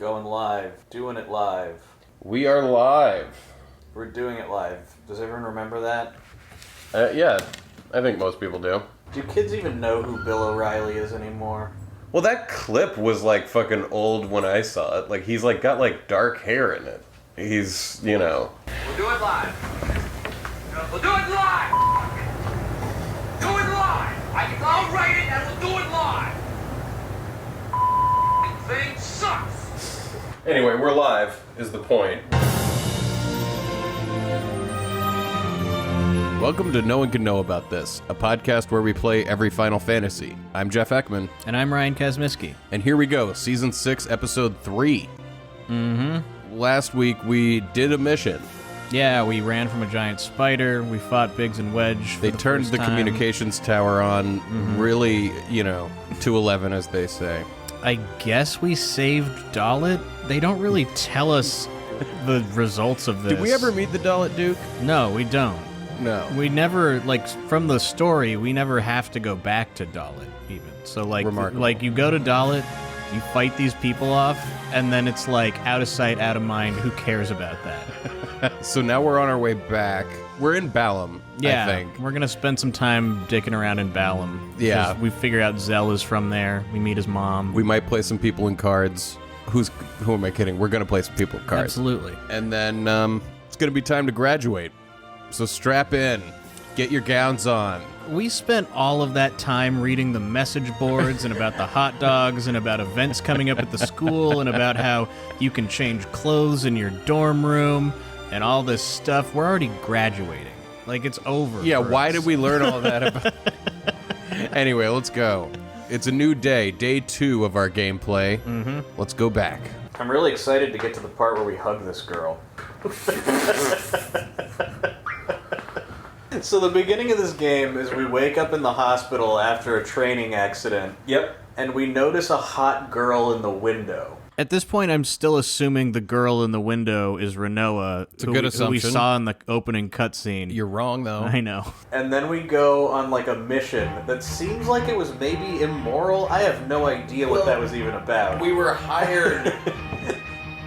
Going live. Doing it live. We are live. We're doing it live. Does everyone remember that? Yeah, I think most people do. Do kids even know who Bill O'Reilly is anymore? Well, that clip was like fucking old when I saw it. Like, he's like got like dark hair in it. He's, you know. We'll do it live. We'll do it live! Do it live! I'll write it and we'll do it live! Thing sucks! Anyway, we're live, is the point. Welcome to No One Can Know About This, a podcast where we play every Final Fantasy. I'm Jeff Ekman. And I'm Ryan Kazmiski. And here we go, Season 6, Episode 3. Last week, we did a mission. Yeah, we ran from a giant spider, we fought Biggs and Wedge for They the turned first the time. communications tower on really, you know, to 11, as they say. I guess we saved Dalit? They don't really tell us the results of this. Did we ever meet the Dalit Duke? No, we don't. No. We never, like, from the story, we never have to go back to Dalit, even. So, like, Remarkable. like you go to Dalit, you fight these people off, and then it's like, out of sight, out of mind, who cares about that? So now we're on our way back. We're in Balamb, Yeah, I think. we're gonna spend some time dicking around in Balamb. Yeah. 'Cause we figure out Zell is from there. We meet his mom. We might play some people in cards. Who am I kidding? We're going to play some people in cards. Absolutely. And then it's going to be time to graduate. So strap in. Get your gowns on. We spent all of that time reading the message boards and about the hot dogs and about events coming up at the school and about how you can change clothes in your dorm room and all this stuff. We're already graduating. Like, it's over. Yeah, for why us. did we learn all that about... Anyway, let's go. It's a new day, day 2 of our gameplay. Let's go back. I'm really excited to get to the part where we hug this girl. So the beginning of this game is we wake up in the hospital after a training accident. Yep. And we notice a hot girl in the window. At this point, I'm still assuming the girl in the window is Renoa, a good who we assumption. saw in the opening cutscene. You're wrong, though. I know. And then we go on like a mission that seems like it was maybe immoral. I have no idea what that was even about. We were hired.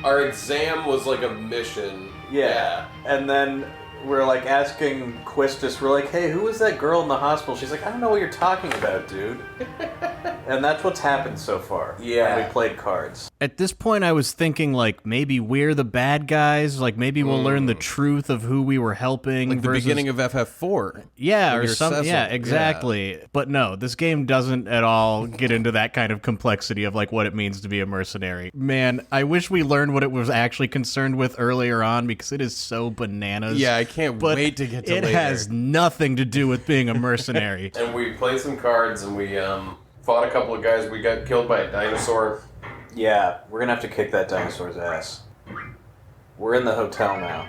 Our exam was like a mission. Yeah. And then we're like asking Quistis, we're like, hey, who was that girl in the hospital? She's like, I don't know what you're talking about, dude. And that's what's happened so far. Yeah. And we played cards. At this point, I was thinking, like, maybe we're the bad guys. Like, maybe we'll learn the truth of who we were helping. Like the versus... beginning of FF4. Yeah, when or you're something. Yeah, Cecil. exactly. Yeah. But no, this game doesn't at all get into that kind of complexity of, like, what it means to be a mercenary. Man, I wish we learned what it was actually concerned with earlier on, because it is so bananas. Yeah, I can't But wait to get to it later. has nothing to do with being a mercenary. And we played some cards, and we fought a couple of guys. We got killed by a dinosaur. Yeah, we're gonna have to kick that dinosaur's ass. We're in the hotel now.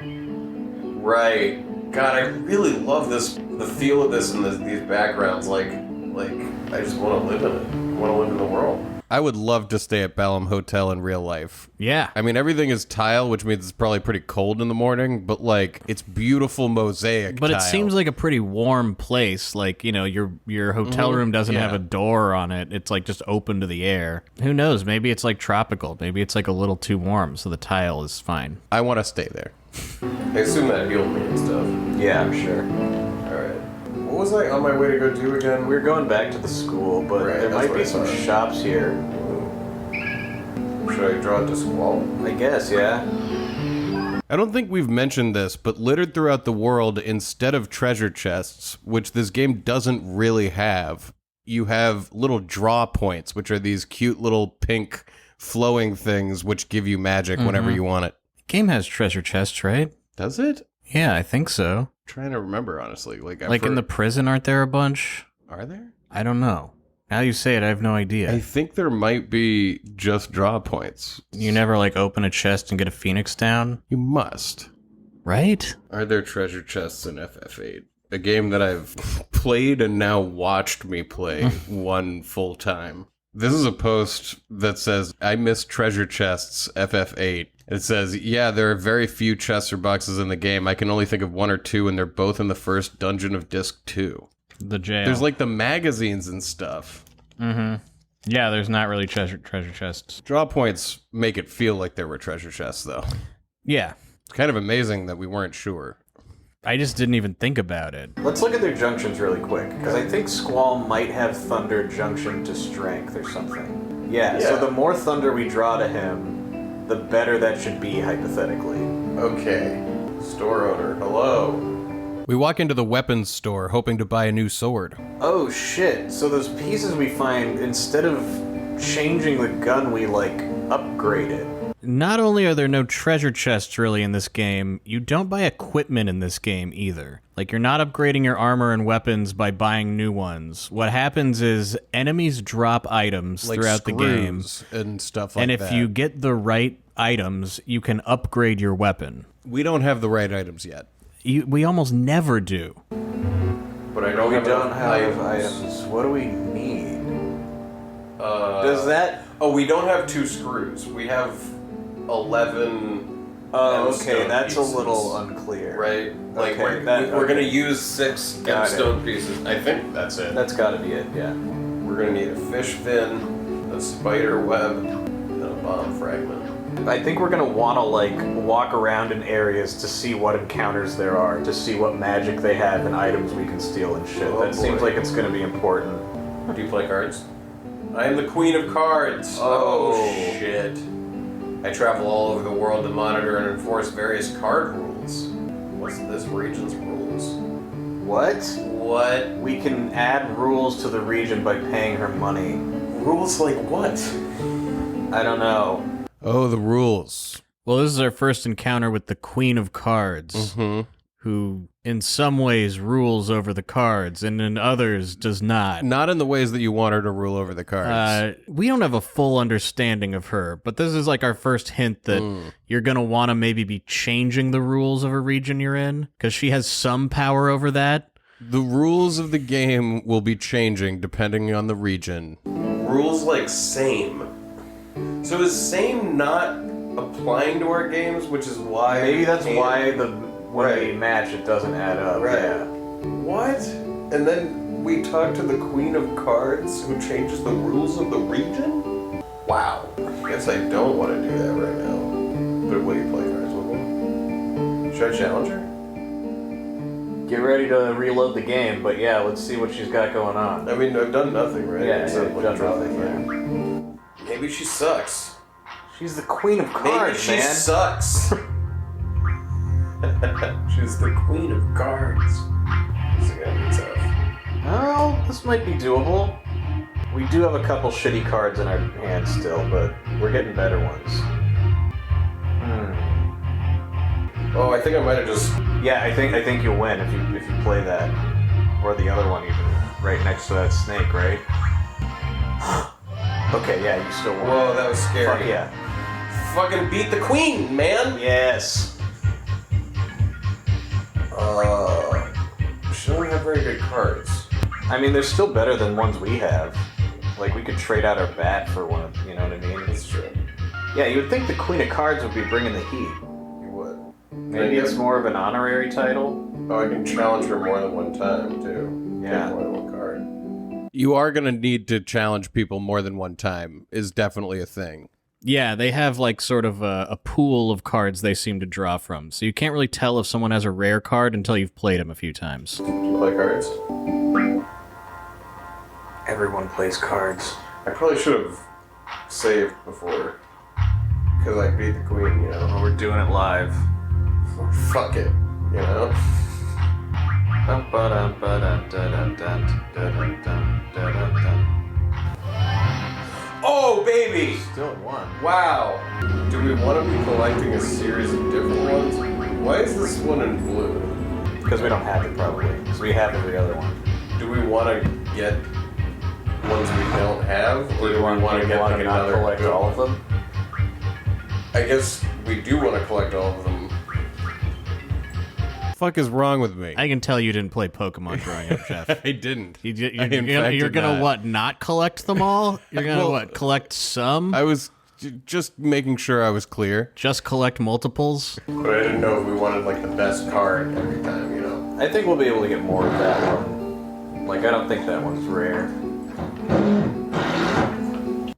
Right. God, I really love this. The feel of this and these backgrounds. Like I just want to live in it. I want to live in the world. I would love to stay at Balamb Hotel in real life. Yeah. I mean, everything is tile, which means it's probably pretty cold in the morning, but, like, it's beautiful mosaic But tile. it seems like a pretty warm place. Like, you know, your hotel room doesn't have a door on it. It's like just open to the air. Who knows? Maybe it's like tropical. Maybe it's like a little too warm, so the tile is fine. I want to stay there. I assume that healed me and stuff. Yeah, I'm sure. Alright. What was I on my way to go do again? We're going back to the school, but Right, there that's might what be I some thought. shops here. Should I draw it to squall? I guess, yeah. I don't think we've mentioned this, but littered throughout the world, instead of treasure chests, which this game doesn't really have, you have little draw points, which are these cute little pink flowing things which give you magic whenever you want it. Game has treasure chests, right? Does it? Yeah, I think so. I'm trying to remember, honestly. Like In the prison, aren't there a bunch? Are there? I don't know. Now you say it, I have no idea. I think there might be just draw points. You never, like, open a chest and get a phoenix down? You must. Right? Are there treasure chests in FF8? A game that I've played and now watched me play one full time. This is a post that says, I miss treasure chests, FF8. It says, yeah, there are very few chests or boxes in the game. I can only think of 1 or 2, and they're both in the first dungeon of Disc 2. The jail. There's like the magazines and stuff. Mm-hmm. Yeah, there's not really treasure chests. Draw points make it feel like there were treasure chests, though. Yeah. It's kind of amazing that we weren't sure. I just didn't even think about it. Let's look at their junctions really quick, because I think Squall might have Thunder junction to Strength or something. Yeah, so the more Thunder we draw to him, the better that should be, hypothetically. Okay. Store owner, hello. We walk into the weapons store, hoping to buy a new sword. Oh shit, so those pieces we find, instead of changing the gun, we, like, upgrade it. Not only are there no treasure chests really in this game, you don't buy equipment in this game either. Like, you're not upgrading your armor and weapons by buying new ones. What happens is enemies drop items Like throughout the game. and stuff like And that. if you get the right items, you can upgrade your weapon. We don't have the right items yet. We almost never do. But I don't We don't have items. What do we need? Does that... Oh, we don't have 2 screws. We have 11... Oh, okay, stone that's pieces, a little unclear. Right? Like, Okay, we're going to use 6 Got it. stone pieces. I think that's it. That's gotta be it, yeah. We're going to need a fish fin, a spider web, and a bomb fragment. I think we're gonna wanna, like, walk around in areas to see what encounters there are, to see what magic they have and items we can steal and shit. Oh, That seems boy. like it's gonna be important. Do you play cards? I am the queen of cards. Oh. Shit. I travel all over the world to monitor and enforce various card rules. What's this region's rules? What? What? We can add rules to the region by paying her money. Rules like what? I don't know. Oh, the rules. Well, this is our first encounter with the Queen of Cards, who in some ways rules over the cards, and in others does not. Not in the ways that you want her to rule over the cards. We don't have a full understanding of her, but this is like our first hint that you're going to want to maybe be changing the rules of a region you're in, because she has some power over that. The rules of the game will be changing depending on the region. Rules like same. So is same not applying to our games, which is why... Maybe that's why when we match it doesn't add up. Right. Yeah. What? And then we talk to the Queen of Cards who changes the rules of the region? Wow. Guess I don't want to do that right now. But what do you play cards with me? Should I challenge her? Get ready to reload the game, but yeah, let's see what she's got going on. I mean, I've done nothing, right? Yeah, Except, you've like, done draw nothing, the yeah. thing. Maybe she sucks. She's the Queen of Maybe Cards, she man. sucks. She's the Queen of Cards. This is gonna be tough. Oh, this might be doable. We do have a couple shitty cards in our hands still, but we're getting better ones. Oh, I think I might have just... Yeah, I think you'll win if you play that, or the other one even, right next to that snake, right? Okay, yeah, you still won. Whoa, that was scary. Fuck yeah. Fucking beat the queen, man! Yes. She doesn't have very good cards. I mean, they're still better than ones we have. Like, we could trade out our bat for one, you know what I mean? That's true. Yeah, you would think the Queen of Cards would be bringing the heat. You would. Maybe it's more of an honorary title? Oh, I can challenge her more than one time, too. Yeah. Take more than one card. You are gonna need to challenge people more than one time, is definitely a thing. Yeah, they have like sort of a pool of cards they seem to draw from. So you can't really tell if someone has a rare card until you've played them a few times. Do you play cards? Everyone plays cards. I probably should have saved before. Because I beat the queen, you know. Well, we're doing it live. Fuck it, you know? Oh, baby! Still at one. Wow. Do we want to be collecting a series of different ones? Why is this one in blue? Because we don't have it, probably. Because we have every other one. Do we want to get ones we don't have? Or do we want to get like not another collect all of them? I guess we do want to collect all of them. Fuck is wrong with me? I can tell you didn't play Pokemon growing up, Jeff. I didn't. You're gonna what? Not collect them all? You're gonna Well, what? Collect some? I was just making sure I was clear. Just collect multiples? But I didn't know if we wanted like the best card every time, you know. I think we'll be able to get more of that one. Like, I don't think that one's rare.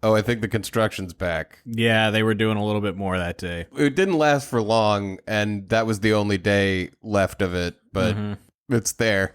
Oh, I think the construction's back. Yeah, they were doing a little bit more that day. It didn't last for long, and that was the only day left of it, but it's there.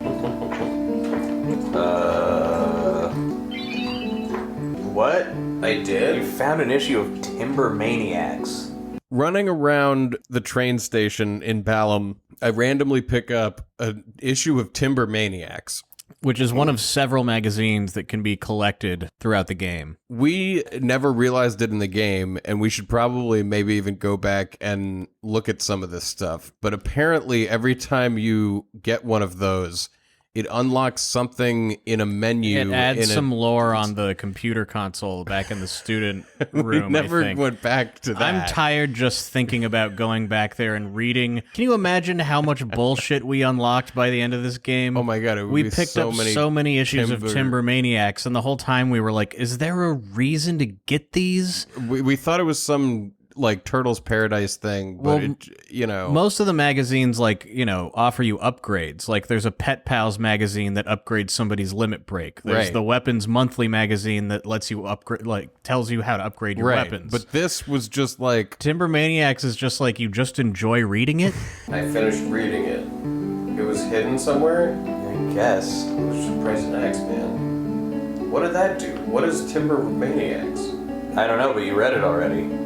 What? I did? You found an issue of Timber Maniacs. Running around the train station in Balamb, I randomly pick up an issue of Timber Maniacs. Which is one of several magazines that can be collected throughout the game. We never realized it in the game, and we should probably maybe even go back and look at some of this stuff. But apparently, every time you get one of those, it unlocks something in a menu. It adds some lore on the computer console back in the student room. We never I think. went back to that. I'm tired just thinking about going back there and reading. Can you imagine how much bullshit we unlocked by the end of this game? Oh my god, it would we be picked so up many so many issues of Timber Maniacs, and the whole time we were like, is there a reason to get these? We thought it was some like Turtles Paradise thing, but most of the magazines offer you upgrades. Like there's a Pet Pals magazine that upgrades somebody's limit break. There's the Weapons Monthly magazine that lets you upgrade, like tells you how to upgrade your weapons. But this was just like Timber Maniacs is just like you just enjoy reading it. I finished reading it. It was hidden somewhere. I guess. It was just Price and X, man. What did that do? What is Timber Maniacs? I don't know, but you read it already.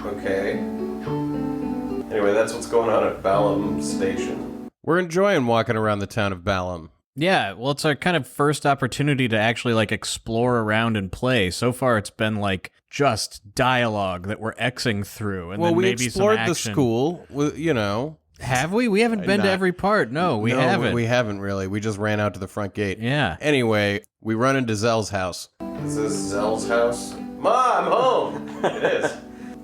Okay. Anyway, that's what's going on at Balamb Station. We're enjoying walking around the town of Balamb. Yeah, well, it's our kind of first opportunity to actually like explore around and play. So far, it's been like just dialogue that we're Xing through, and then we maybe explored some the action. School. Have we? We haven't been to every part. No, we haven't. We haven't really. We just ran out to the front gate. Yeah. Anyway, we run into Zell's house. Is this Zell's house? Mom, I'm home. It is.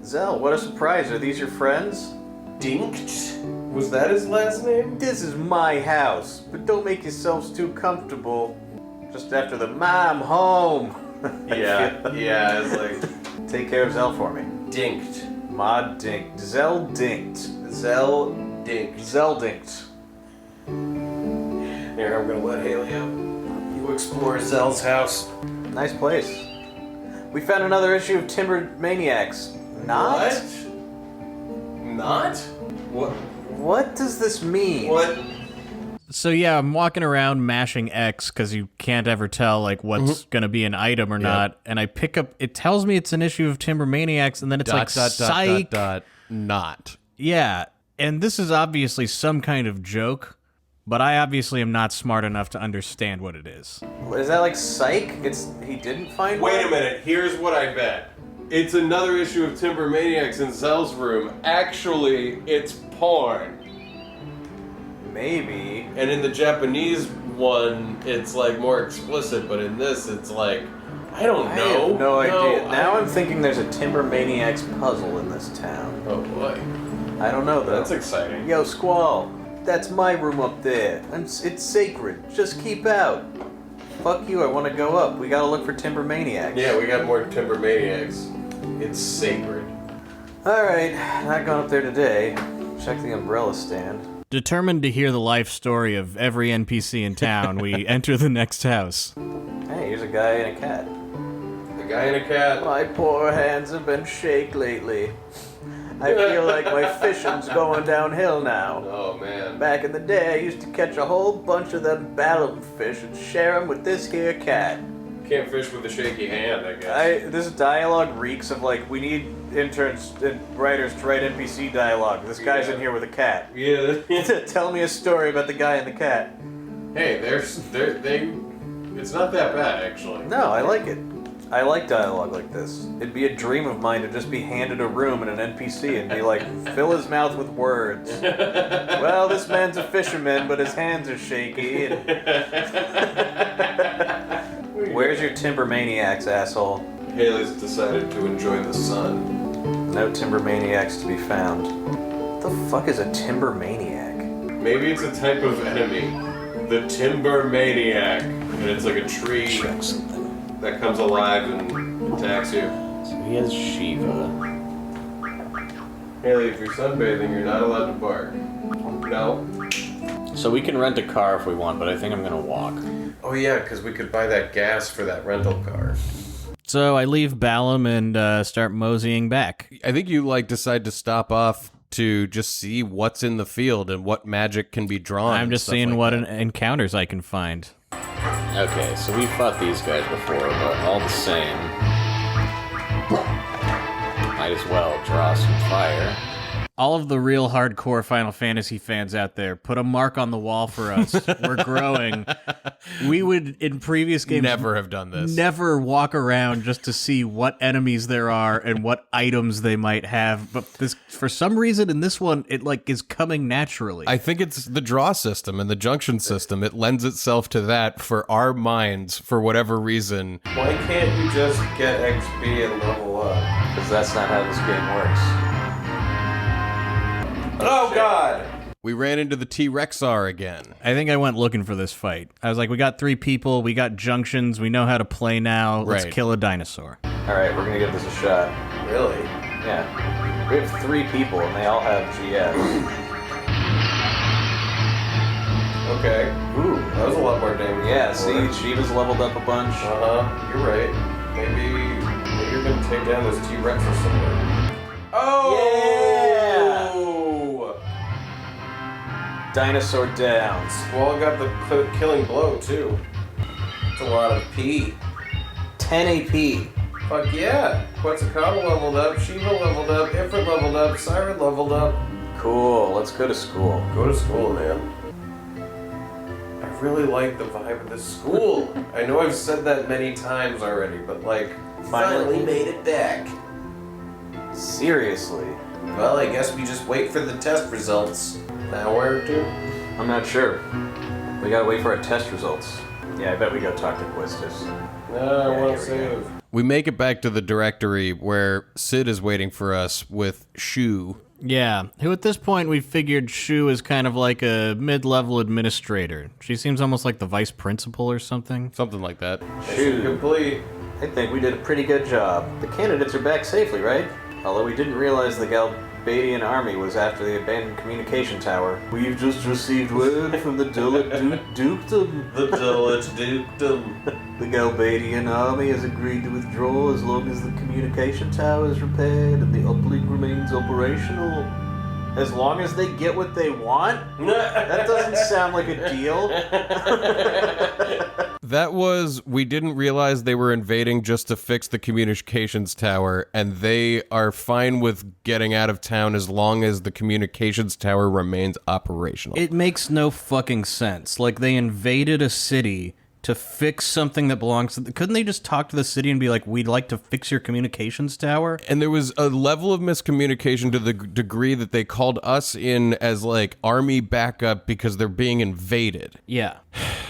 Zell, what a surprise. Are these your friends? Dinkt? Was that his last name? This is my house, but don't make yourselves too comfortable. Just after the mom home. Yeah, it's like... Take care of Zell for me. Dinkt. Ma Dinkt. Zell Dinkt. Zell Dinkt. Zell Dinkt. Here, I'm gonna let Haley out. You explore Zell's house. Nice place. We found another issue of Timber Maniacs. Not? Not? What? What does this mean? What? So yeah, I'm walking around mashing X because you can't ever tell like what's gonna be an item or not, and I pick up. It tells me it's an issue of Timber Maniacs, and then it's psych. Not. Yeah, and this is obviously some kind of joke, but I obviously am not smart enough to understand what it is. Is that like psych? He didn't find one? Wait a minute. Here's what I bet. It's another issue of Timber Maniacs in Zell's room. Actually, it's porn. Maybe. And in the Japanese one, it's like more explicit, but in this, it's like, I don't know. I have no idea. Now I'm thinking there's a Timber Maniacs puzzle in this town. Oh boy. I don't know though. That's exciting. Yo, Squall, that's my room up there. It's sacred. Just keep out. Fuck you, I want to go up. We gotta look for Timber Maniacs. Yeah, we got more Timber Maniacs. It's sacred. Alright, not going up there today. Check the umbrella stand. Determined to hear the life story of every NPC in town, we enter the next house. Hey, here's a guy and a cat. A guy and a cat. My poor hands have been shake lately. I feel like my fishing's going downhill now. Oh, man. Back in the day, I used to catch a whole bunch of them Balamb fish and share them with this here cat. Can't fish with a shaky hand, I guess. This dialogue reeks of like, we need interns and writers to write NPC dialogue. This guy's in here with a cat. Yeah. Tell me a story about the guy and the cat. Hey, it's not that bad, actually. No, I like it. I like dialogue like this. It'd be a dream of mine to just be handed a room and an NPC and be like, fill his mouth with words. Well, this man's a fisherman, but his hands are shaky. Where's your Timber Maniacs, asshole? Haley's decided to enjoy the sun. No Timber Maniacs to be found. What the fuck is a Timber Maniac? Maybe it's a type of enemy. The Timber Maniac. And it's like a tree that comes alive and attacks you. So he has Shiva. Haley, if you're sunbathing, you're not allowed to bark. No? So we can rent a car if we want, but I think I'm gonna walk. Oh yeah, because we could buy that gas for that rental car. So I leave Balamb and start moseying back. I think you decide to stop off to just see what's in the field and what magic can be drawn. I'm just seeing what encounters I can find. Okay, so we fought these guys before, but all the same, might as well draw some fire. All of the real hardcore Final Fantasy fans out there, put a mark on the wall for us. We're growing. We would, in previous games, never have done this. Never walk around just to see what enemies there are and what items they might have. But this, for some reason, in this one, it is coming naturally. I think it's the draw system and the junction system. It lends itself to that for our minds, for whatever reason. Why can't you just get XP and level up? Because that's not how this game works. Oh God! We ran into the T-Rexaur again. I think I went looking for this fight. I was like, we got 3 people, we got junctions, we know how to play now. Let's kill a dinosaur. All right, we're gonna give this a shot. Really? Yeah. We have 3 people, and they all have GS. Okay. Ooh, that was a lot more damage. Yeah, see, Shiva's leveled up a bunch. You're right. Maybe you're gonna take down this T-Rex or something. Oh! Yeah! Dinosaur down. Squall got the killing blow, too. It's a lot of P. 10 AP. Fuck yeah! Quetzalcoatl leveled up, Shiva leveled up, Ifrit leveled up, Siren leveled up. Cool, let's go to school. Go to school, man. I really like the vibe of this school. I know I've said that many times already, but finally made it back. Seriously? Well, I guess we just wait for the test results. An hour or 2? I'm not sure. We gotta wait for our test results. Yeah, I bet we go talk to Quistis. No, I Yeah, won't here we go. save. We make it back to the directory where Sid is waiting for us with Shu. Yeah, who at this point we figured Shu is kind of like a mid-level administrator. She seems almost like the vice principal or something. Something like that. Mission complete. I think we did a pretty good job. The candidates are back safely, right? Although we didn't realize the Galbadian army was after the abandoned communication tower. We've just received word from the Dullet Dukedom. The Dullet Dukedom. The Galbadian army has agreed to withdraw as long as the communication tower is repaired and the uplink remains operational. As long as they get what they want? That doesn't sound like a deal. That was, we didn't realize they were invading just to fix the communications tower, and they are fine with getting out of town as long as the communications tower remains operational. It makes no fucking sense. Like, they invaded a city to fix something that belongs to... Couldn't they just talk to the city and be like, we'd like to fix your communications tower? And there was a level of miscommunication to the degree that they called us in as, army backup because they're being invaded. Yeah.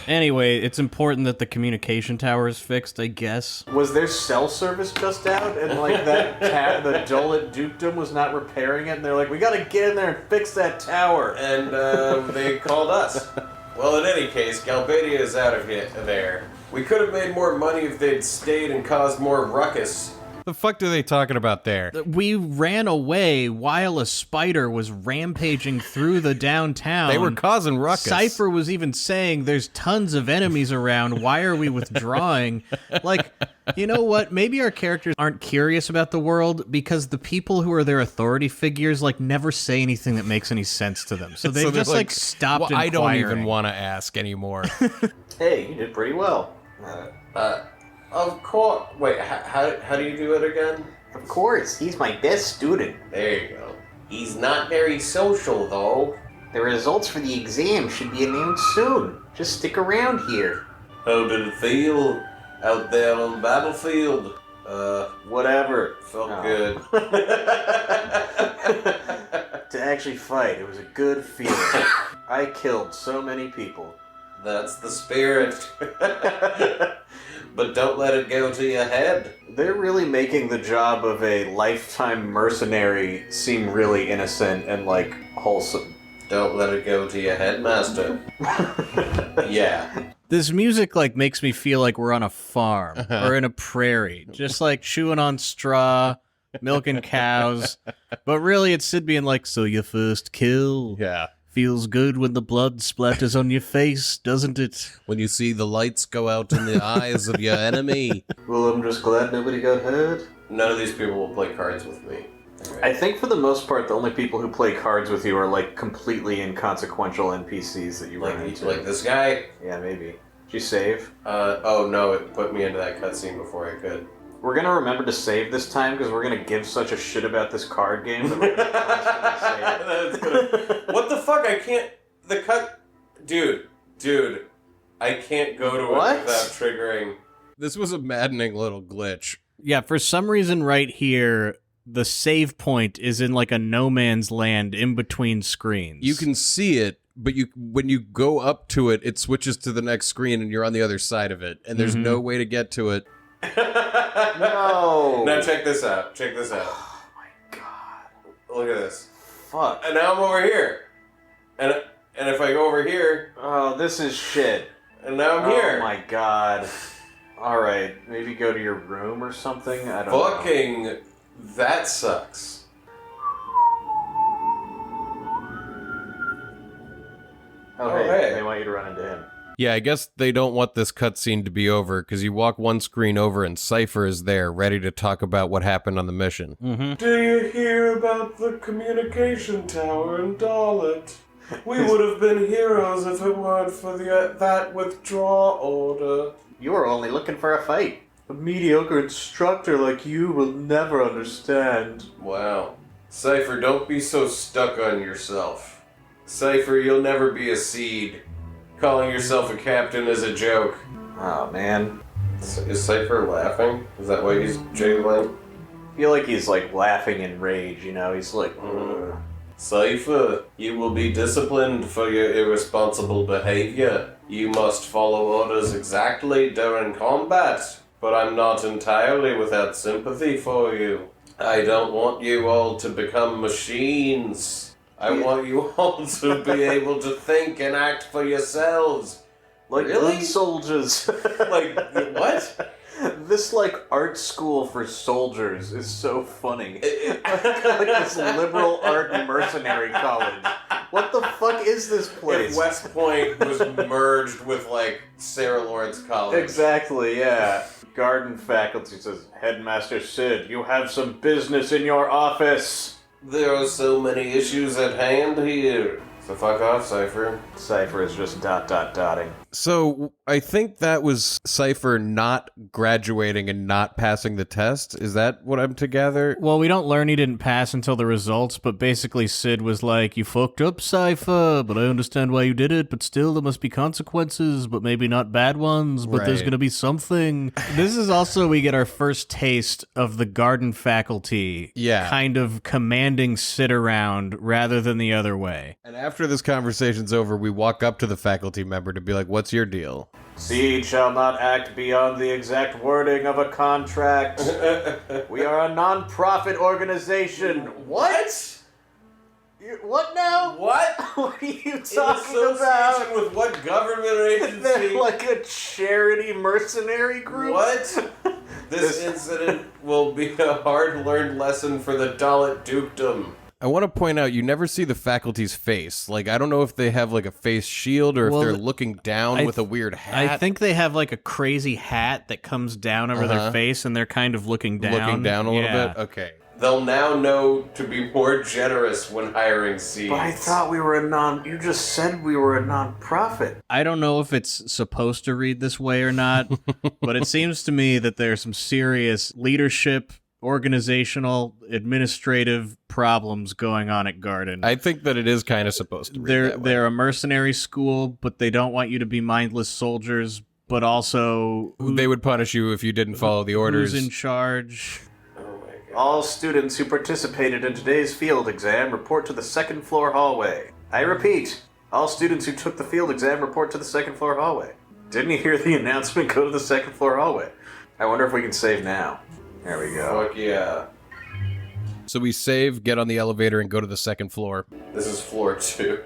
Anyway, it's important that the communication tower is fixed, I guess. Was their cell service just out and the Dullet Dukedom was not repairing it and they're like, we gotta get in there and fix that tower. And they called us. Well, in any case, Galbadia is out of there. We could have made more money if they'd stayed and caused more ruckus. The fuck are they talking about there? We ran away while a spider was rampaging through the downtown. They were causing ruckus. Cypher was even saying there's tons of enemies around. Why are we withdrawing? You know what? Maybe our characters aren't curious about the world because the people who are their authority figures never say anything that makes any sense to them. So they've stopped inquiring. I don't even want to ask anymore. Hey, you did pretty well. Of course. Wait, how do you do it again? Of course, he's my best student. There you go. He's not very social, though. The results for the exam should be announced soon. Just stick around here. How did it feel out there on the battlefield? Whatever. Felt good. To actually fight, it was a good feeling. I killed so many people. That's the spirit. But don't let it go to your head. They're really making the job of a lifetime mercenary seem really innocent and, wholesome. Don't let it go to your head, master. Yeah. This music makes me feel like we're on a farm or in a prairie, just chewing on straw, milking cows. But really, it's Sid being so your first kill. Yeah. Feels good when the blood splatters on your face, doesn't it? When you see the lights go out in the eyes of your enemy. Well, I'm just glad nobody got hurt. None of these people will play cards with me. I think for the most part, the only people who play cards with you are like completely inconsequential NPCs that you run into. Like this guy? Yeah, maybe. Did you save? Oh no, it put me into that cutscene before I could. We're gonna remember to save this time because we're gonna give such a shit about this card game that we're gonna constantly save. What the fuck? I can't. Dude, I can't go to it What? without triggering. This was a maddening little glitch. Yeah, for some reason right here, the save point is in like a no man's land in between screens. You can see it, but when you go up to it, it switches to the next screen and you're on the other side of it, and there's no way to get to it. No! Now check this out. Oh my god. Look at this. Fuck. And now I'm over here. And if I go over here, Oh, this is shit. and now I'm here. Oh my god. Alright, maybe go to your room or something? I don't know. Fucking, that sucks. Oh, Oh, hey, hey. they want you to run into him. Yeah, I guess they don't want this cutscene to be over, because you walk one screen over and Cypher is there, ready to talk about what happened on the mission. Do you hear about the communication tower in Dalit? We would have been heroes if it weren't for that withdrawal order. You were only looking for a fight. A mediocre instructor like you will never understand. Wow. Cypher, don't be so stuck on yourself. Cypher, you'll never be a seed. Calling yourself a captain is a joke. Oh, man. Is Cypher laughing? Is that why he's jiggling? I feel like he's like laughing in rage, you know? He's like, Cypher, you will be disciplined for your irresponsible behavior. You must follow orders exactly during combat, but I'm not entirely without sympathy for you. I don't want you all to become machines. I want you all to be able to think and act for yourselves. like Really? good soldiers. Like, what? This like art school for soldiers is so funny. Like this liberal art mercenary college. What the fuck is this place? If West Point was merged with, like, Sarah Lawrence College. Exactly, yeah. Garden faculty says, Headmaster Sid, you have some business in your office. There are so many issues at hand here. So fuck off, Cypher. Cypher is just dotting. So, I think that was Cypher not graduating and not passing the test. Is that what I'm to gather? Well, we don't learn he didn't pass until the results, but basically Sid was like, you fucked up, Cypher, but I understand why you did it, but still there must be consequences, but maybe not bad ones, but there's Right. gonna be something. This is also, we get our first taste of the garden faculty kind of commanding Sid around rather than the other way. And after this conversation's over, we walk up to the faculty member to be like, what's your deal? Seed shall not act beyond the exact wording of a contract. We are a non-profit organization. What? What now? What? What are you In talking association about? with what government agency? They're like a charity mercenary group? What? This incident will be a hard-learned lesson for the Dalit dukedom. I want to point out, you never see the faculty's face. Like, I don't know if they have, like, a face shield or if they're looking down with a weird hat. I think they have like a crazy hat that comes down over their face and they're kind of looking down. Looking down a little bit? Okay. They'll now know to be more generous when hiring seeds. But I thought we were you just said we were a non-profit. I don't know if it's supposed to read this way or not, but it seems to me that there's some serious leadership, organizational, administrative problems going on at Garden. I think that it is kind of supposed to read that way. They're a mercenary school, but they don't want you to be mindless soldiers, but also They would punish you if you didn't follow the orders. who's in charge. All students who participated in today's field exam report to the second floor hallway. I repeat, all students who took the field exam report to the second floor hallway. Didn't you hear the announcement? Go to the second floor hallway. I wonder if we can save now. There we go. Fuck yeah. So we save, get on the elevator, and go to the second floor. This is floor 2.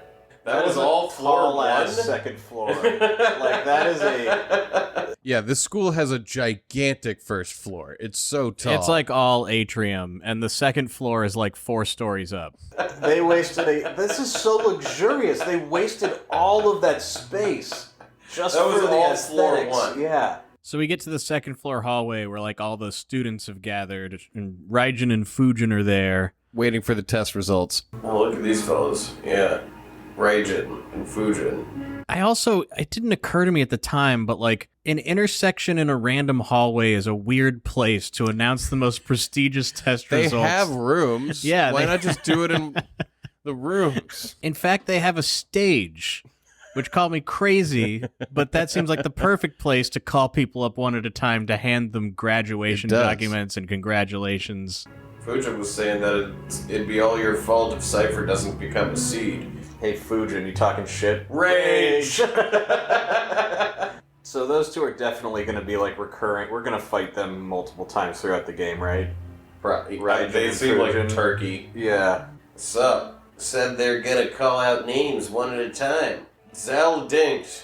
That was all floor one? second floor. Like, that is a... Yeah, this school has a gigantic first floor. It's so tall. It's like all atrium, and the second floor is like 4 stories up. They wasted This is so luxurious. They wasted all of that space just That was for the all floor aesthetics. one. Yeah. So we get to the second floor hallway where like all the students have gathered, and Raijin and Fujin are there. waiting for the test results. Oh, look at these fellas. Yeah. Raijin and Fujin. It didn't occur to me at the time, but like an intersection in a random hallway is a weird place to announce the most prestigious test They results. have rooms. Yeah, Why they- not just do it in the rooms? In fact, they have a stage, which called me crazy, but that seems like the perfect place to call people up one at a time to hand them graduation It does. documents and congratulations. Fujin was saying that it'd be all your fault if Cypher doesn't become a seed. Hey, Fujin, you talking shit? Rage! So those two are definitely going to be, like, recurring. We're going to fight them multiple times throughout the game, right? Right. They seem like a turkey. Yeah. Sup? Said they're gonna call out names one at a time. Zell dinked.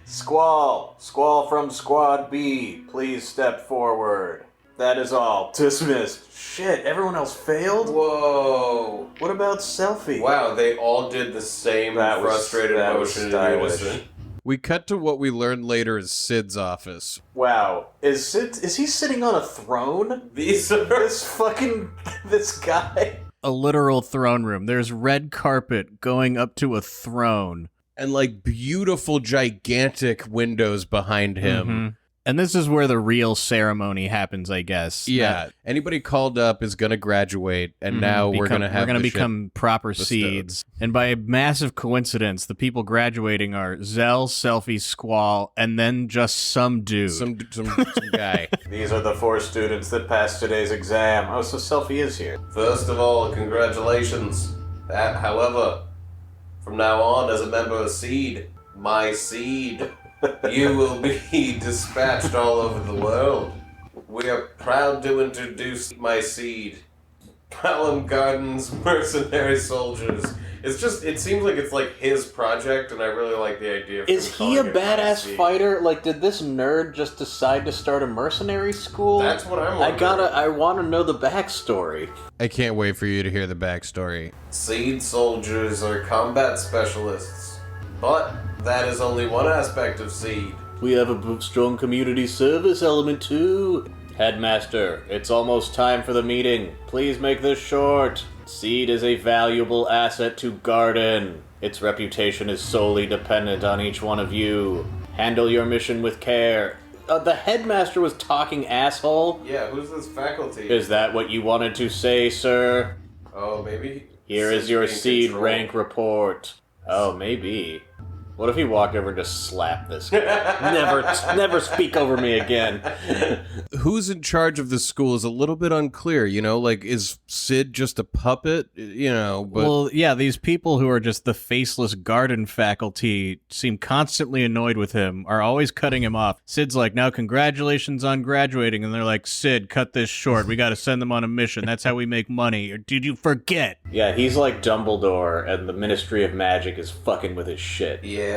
Squall! Squall from Squad B. Please step forward. That is all. Dismissed. Shit, everyone else failed? Whoa. What about Selfie? Wow, they all did the same That was frustrated motion in stylish. unison. We cut to what we learned later is Sid's office. Wow. Is he sitting on a throne? These are... This guy? A literal throne room. There's red carpet going up to a throne. And like beautiful, gigantic windows behind him. Mhm. And this is where the real ceremony happens, I guess. Yeah. Anybody called up is going to graduate, and now we're going to have we're gonna the shit become proper bestowed. seeds. And by a massive coincidence, the people graduating are Zell, Selfie, Squall, and then just some dude. some guy. These are the 4 students that passed today's exam. Oh, so Selfie is here. First of all, congratulations. However, from now on, as a member of Seed, my Seed, you will be dispatched all over the world. We are proud to introduce my Seed, Balamb Gardens Mercenary Soldiers. It seems like it's like his project, and I really like the idea of him Is he calling a it My badass Seed. fighter? Like, did this nerd just decide to start a mercenary school? That's what I'm wondering. I want to know the backstory. I can't wait for you to hear the backstory. Seed soldiers are combat specialists, but that is only one aspect of Seed. We have a strong community service element too. Headmaster, it's almost time for the meeting. Please make this short. Seed is a valuable asset to Garden. Its reputation is solely dependent on each one of you. Handle your mission with care. The headmaster was talking, asshole. Yeah, who's this faculty? Is that what you wanted to say, sir? Oh, maybe? Here is Seed's your being seed controlled. rank report. Oh, maybe. What if he walked over and just slapped this guy? Never speak over me again. Who's in charge of this school is a little bit unclear, you know? Like, is Sid just a puppet? You know, but... Well, yeah, these people who are just the faceless garden faculty seem constantly annoyed with him, are always cutting him off. Sid's like, now congratulations on graduating. And they're like, Sid, cut this short. We got to send them on a mission. That's how we make money. Or did you forget? Yeah, he's like Dumbledore, and the Ministry of Magic is fucking with his shit. Yeah.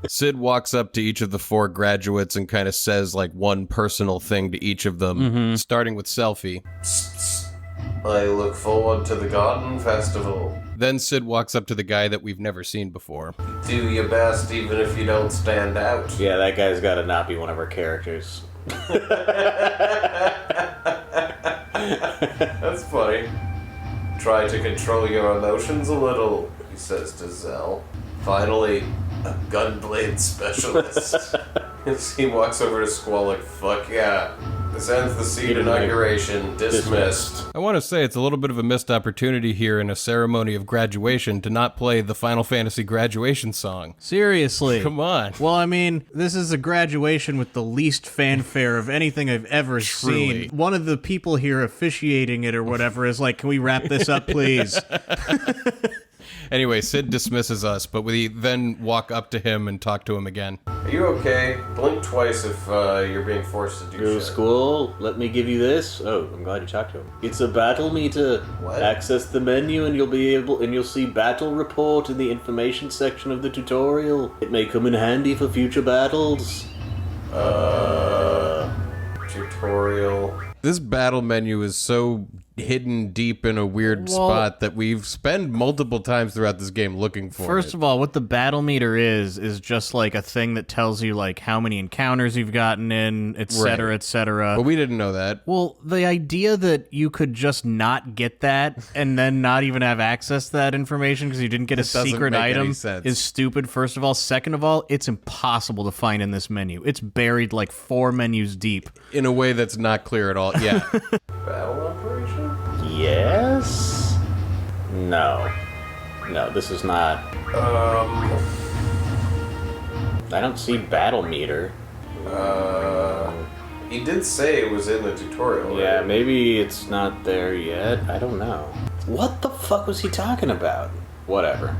Sid walks up to each of the 4 graduates and kind of says like one personal thing to each of them, starting with Selfie. I look forward to the Garden Festival. Then Sid walks up to the guy that we've never seen before. Do your best even if you don't stand out. Yeah, that guy's gotta not be one of our characters. That's funny. Try to control your emotions a little, he says to Zell. Finally, a gunblade specialist. He walks over to Squall like, fuck yeah. This ends the Seed inauguration. Dismissed. I want to say it's a little bit of a missed opportunity here in a ceremony of graduation to not play the Final Fantasy graduation song. Seriously. Come on. Well, I mean, this is a graduation with the least fanfare of anything I've ever Truly. seen. One of the people here officiating it or whatever is like, can we wrap this up, please? Anyway, Sid dismisses us, but we then walk up to him and talk to him again. Are you okay? Blink twice if you're being forced to do Go to shit. school, let me give you this. Oh, I'm glad you talked to him. It's a battle meter. What? Access the menu and you'll see battle report in the information section of the tutorial. It may come in handy for future battles. Tutorial. This battle menu is so hidden deep in a weird spot that we've spent multiple times throughout this game looking for First it. of all, what the battle meter is just like a thing that tells you like how many encounters you've gotten in, et cetera, Right. et cetera. But we didn't know that. Well, the idea that you could just not get that and then not even have access to that information because you didn't get a doesn't secret make any item sense. is stupid, first of all. Second of all, it's impossible to find in this menu. It's buried like 4 menus deep. In a way that's not clear at all. Yeah. Battle operation? Yes? No. No, this is not. I don't see battle meter. He did say it was in the tutorial, Yeah, right? maybe it's not there yet. I don't know. What the fuck was he talking about? Whatever.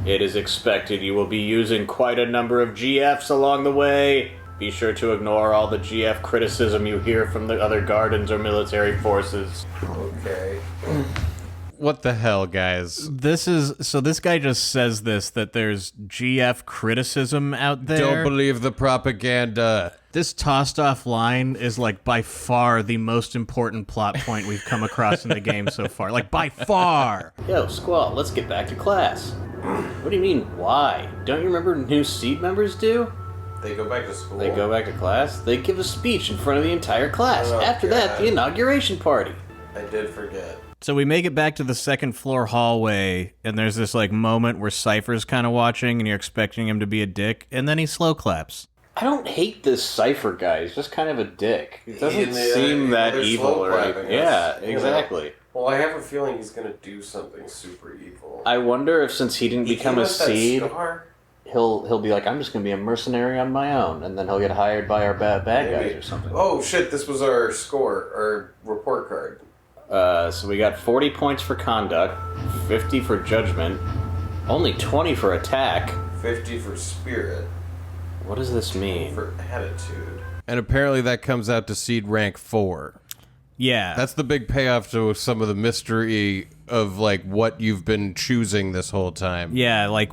It is expected you will be using quite a number of GFs along the way. Be sure to ignore all the GF criticism you hear from the other gardens or military forces. Okay. What the hell, guys? This guy just says that there's GF criticism out there. Don't believe the propaganda. This tossed off line is like by far the most important plot point we've come across in the game so far. Like by far. Yo, Squall, let's get back to class. What do you mean, why? Don't you remember new seed members do? They go back to school? They go back to class, they give a speech in front of the entire class. Oh, After that, God. the inauguration party. I did forget. So we make it back to the second floor hallway, and there's this like moment where Cypher's kind of watching, and you're expecting him to be a dick, and then he slow claps. I don't hate this Cypher guy. He's just kind of a dick. He doesn't In the, seem that they're evil slow or clapping anything. Yeah, us, you know. exactly. Well, I have a feeling he's gonna do something super evil. I wonder if since he didn't He become gave a us that seed, scar? he'll be like, I'm just gonna be a mercenary on my own, and then he'll get hired by our bad Maybe. guys or something. Oh shit! This was our score, our report card. So we got 40 points for conduct, 50 for judgment, only 20 for attack. 50 for spirit, What does this mean? for attitude. And apparently that comes out to seed rank 4. Yeah. That's the big payoff to some of the mystery of like what you've been choosing this whole time. yeah, like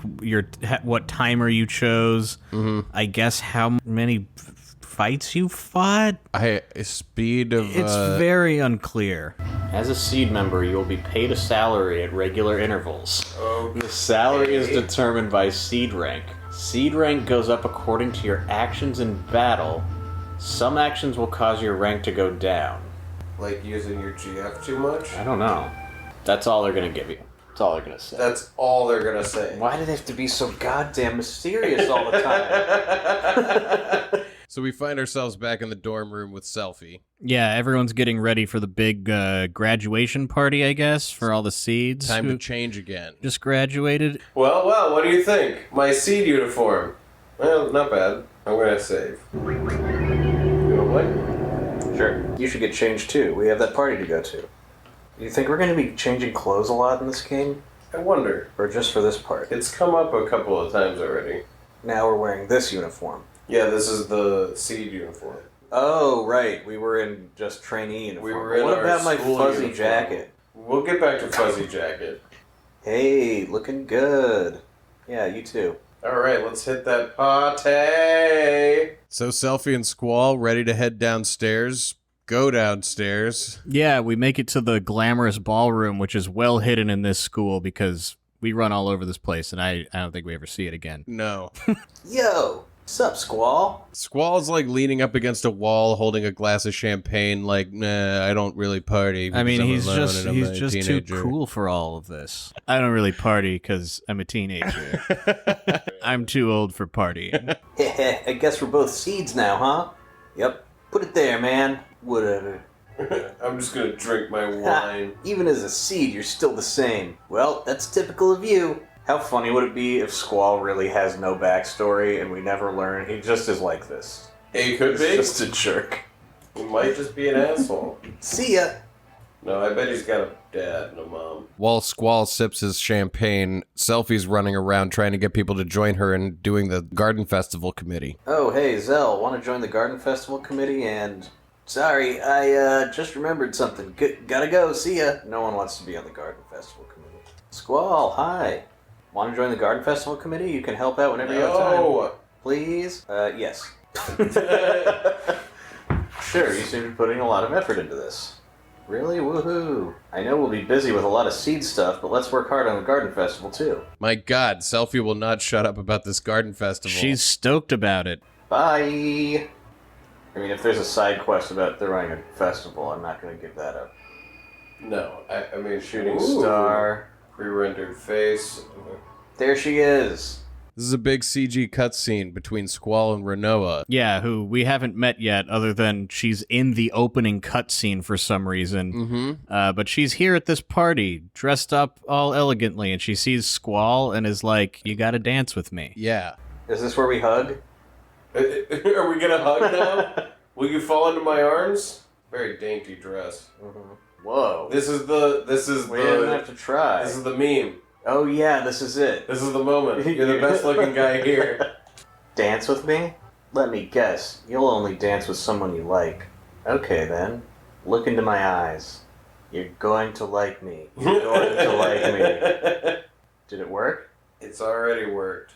what timer you chose. I guess how many fights you fought. Speed of It's very unclear. As a seed member, you will be paid a salary at regular intervals. Okay. The salary is determined by seed rank. Seed rank goes up according to your actions in battle. Some actions will cause your rank to go down. Like using your GF too much? I don't know. That's all they're gonna give you. That's all they're gonna say. That's all they're gonna say. Why do they have to be so goddamn mysterious all the time? So we find ourselves back in the dorm room with Selfie. Yeah, everyone's getting ready for the big graduation party, I guess, for all the seeds. Time who to change again. just graduated. Well, what do you think? My seed uniform. Well, not bad. I'm gonna save. You wanna play? Sure. You should get changed too. We have that party to go to. You think we're gonna be changing clothes a lot in this game? I wonder. Or just for this part? It's come up a couple of times already. Now we're wearing this uniform. Yeah, this is the seed uniform. Oh, right. We were in just trainee uniform. We were in what our about my school fuzzy uniform. jacket? We'll get back to fuzzy jacket. Hey, looking good. Yeah, you too. Alright, let's hit that party! So Selfie and Squall ready to head downstairs. Go downstairs. Yeah, we make it to the glamorous ballroom, which is well hidden in this school because we run all over this place, and I don't think we ever see it again. No. Yo, sup, Squall? Squall's like leaning up against a wall holding a glass of champagne like, nah, I don't really party. I mean, because I'm he's alone and I'm a just too teenager." cool for all of this. I don't really party because I'm a teenager. I'm too old for partying. I guess we're both seeds now, huh? Yep. Put it there, man. Whatever. I'm just gonna drink my wine. Even as a seed, you're still the same. Well, that's typical of you. How funny would it be if Squall really has no backstory and we never learn? He just is like this. It could be. He's just a jerk. He might just be an asshole. See ya. No, I bet he's got a dad and a mom. While Squall sips his champagne, Selfie's running around trying to get people to join her in doing the Garden Festival committee. Oh, hey, Zell, want to join the Garden Festival committee? And sorry, I just remembered something. Gotta go, see ya. No one wants to be on the Garden Festival committee. Squall, hi. Want to join the Garden Festival committee? You can help out whenever you have time. Please? Yes. Sure, you seem to be putting a lot of effort into this. Really? Woohoo! I know we'll be busy with a lot of seed stuff, but let's work hard on the Garden Festival, too. My God, Selfie will not shut up about this Garden Festival. She's stoked about it. Bye! I mean, if there's a side quest about throwing a festival, I'm not going to give that up. No, I mean... Shooting star. Pre-rendered face. There she is. This is a big CG cutscene between Squall and Renoa. Yeah, who we haven't met yet, other than she's in the opening cutscene for some reason. Mm-hmm. But she's here at this party, dressed up all elegantly, and she sees Squall and is like, "You gotta dance with me." Yeah. Is this where we hug? Are we gonna hug now? Will you fall into my arms? Very dainty dress. Mm-hmm. Whoa. This is We didn't have to try. This is the meme. Oh yeah, this is it. This is the moment. You're the best looking guy here. Dance with me? Let me guess. You'll only dance with someone you like. Okay then. Look into my eyes. You're going to like me. You're going to like me. Did it work? It's already worked.